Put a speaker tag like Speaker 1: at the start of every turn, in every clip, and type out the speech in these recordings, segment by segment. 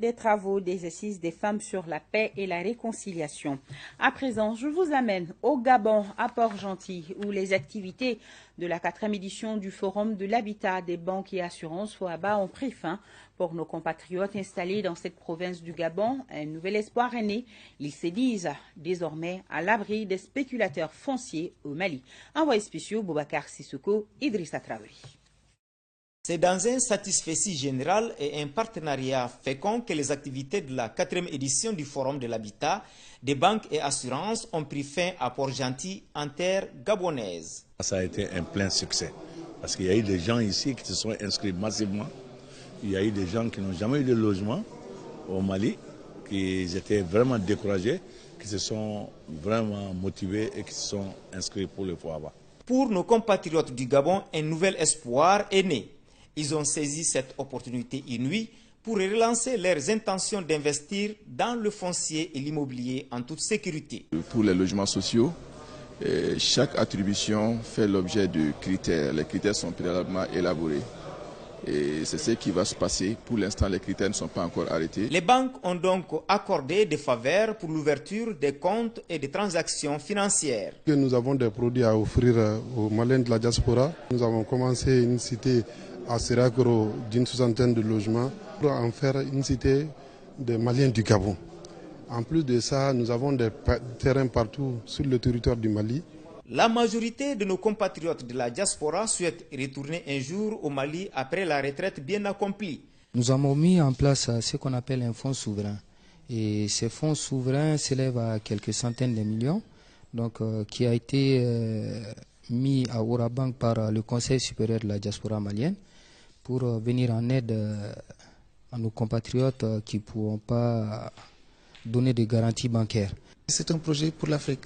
Speaker 1: Des travaux d'exercice des femmes sur la paix et la réconciliation. À présent, je vous amène au Gabon, à Port-Gentil, où les activités de la 4e édition du Forum de l'habitat des banques et assurances FOABA ont pris fin. Pour nos compatriotes installés dans cette province du Gabon, un nouvel espoir est né. Ils se disent désormais à l'abri des spéculateurs fonciers au Mali. Envoyé spéciaux Boubacar Sissoko, Idrissa Traoré.
Speaker 2: C'est dans un satisfecit général et un partenariat fécond que les activités de la 4e édition du Forum de l'habitat des banques et assurances ont pris fin à Port-Gentil en terre gabonaise.
Speaker 3: Ça a été un plein succès parce qu'il y a eu des gens ici qui se sont inscrits massivement. Il y a eu des gens qui n'ont jamais eu de logement au Mali, qui étaient vraiment découragés, qui se sont vraiment motivés et qui se sont inscrits pour le FOABA.
Speaker 2: Pour nos compatriotes du Gabon, un nouvel espoir est né. Ils ont saisi cette opportunité inouïe pour relancer leurs intentions d'investir dans le foncier et l'immobilier en toute sécurité.
Speaker 4: Pour les logements sociaux, chaque attribution fait l'objet de critères. Les critères sont préalablement élaborés. Et c'est ce qui va se passer. Pour l'instant, les critères ne sont pas encore arrêtés.
Speaker 2: Les banques ont donc accordé des faveurs pour l'ouverture des comptes et des transactions financières.
Speaker 5: Nous avons des produits à offrir aux Maliens de la diaspora. Nous avons commencé une cité à Sirakoro d'une soixantaine de logements pour en faire une cité des Maliens du Gabon. En plus de ça, nous avons des terrains partout sur le territoire du Mali.
Speaker 2: La majorité de nos compatriotes de la diaspora souhaitent retourner un jour au Mali après la retraite bien accomplie.
Speaker 6: Nous avons mis en place ce qu'on appelle un fonds souverain. Et ces fonds souverains s'élèvent à quelques centaines de millions, donc, qui a été mis à Orabank par le Conseil supérieur de la diaspora malienne pour venir en aide à nos compatriotes qui ne pourront pas donner de garanties bancaires.
Speaker 7: C'est un projet pour l'Afrique.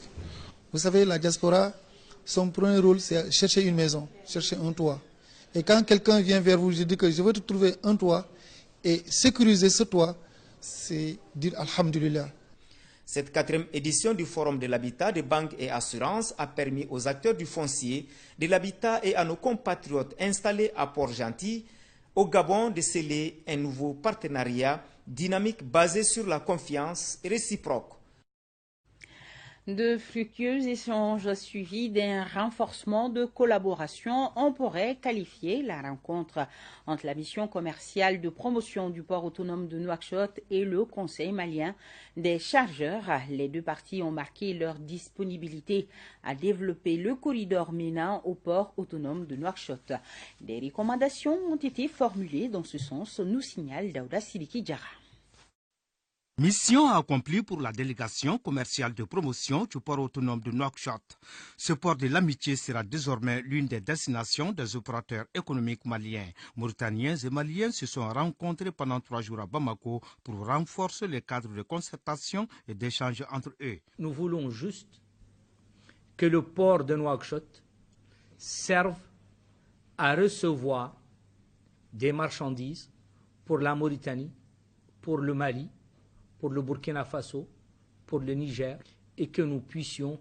Speaker 7: Vous savez, la diaspora, son premier rôle, c'est chercher une maison, chercher un toit. Et quand quelqu'un vient vers vous, je dis que je veux te trouver un toit et sécuriser ce toit, c'est dire Alhamdulillah.
Speaker 2: Cette 4e édition du Forum de l'habitat des banques et assurances a permis aux acteurs du foncier, de l'habitat et à nos compatriotes installés à Port-Gentil, au Gabon, de sceller un nouveau partenariat dynamique basé sur la confiance réciproque.
Speaker 1: De fructueux échanges suivis d'un renforcement de collaboration, on pourrait qualifier la rencontre entre la mission commerciale de promotion du port autonome de Nouakchott et le Conseil malien des chargeurs. Les deux parties ont marqué leur disponibilité à développer le corridor MENA au port autonome de Nouakchott. Des recommandations ont été formulées dans ce sens, nous signale Daouda Sidiki Diarra.
Speaker 8: Mission accomplie pour la délégation commerciale de promotion du port autonome de Nouakchott. Ce port de l'amitié sera désormais l'une des destinations des opérateurs économiques maliens. Mauritaniens et Maliens se sont rencontrés pendant 3 jours à Bamako pour renforcer les cadres de concertation et d'échange entre eux.
Speaker 9: Nous voulons juste que le port de Nouakchott serve à recevoir des marchandises pour la Mauritanie, pour le Mali, pour le Burkina Faso, pour le Niger, et que nous puissions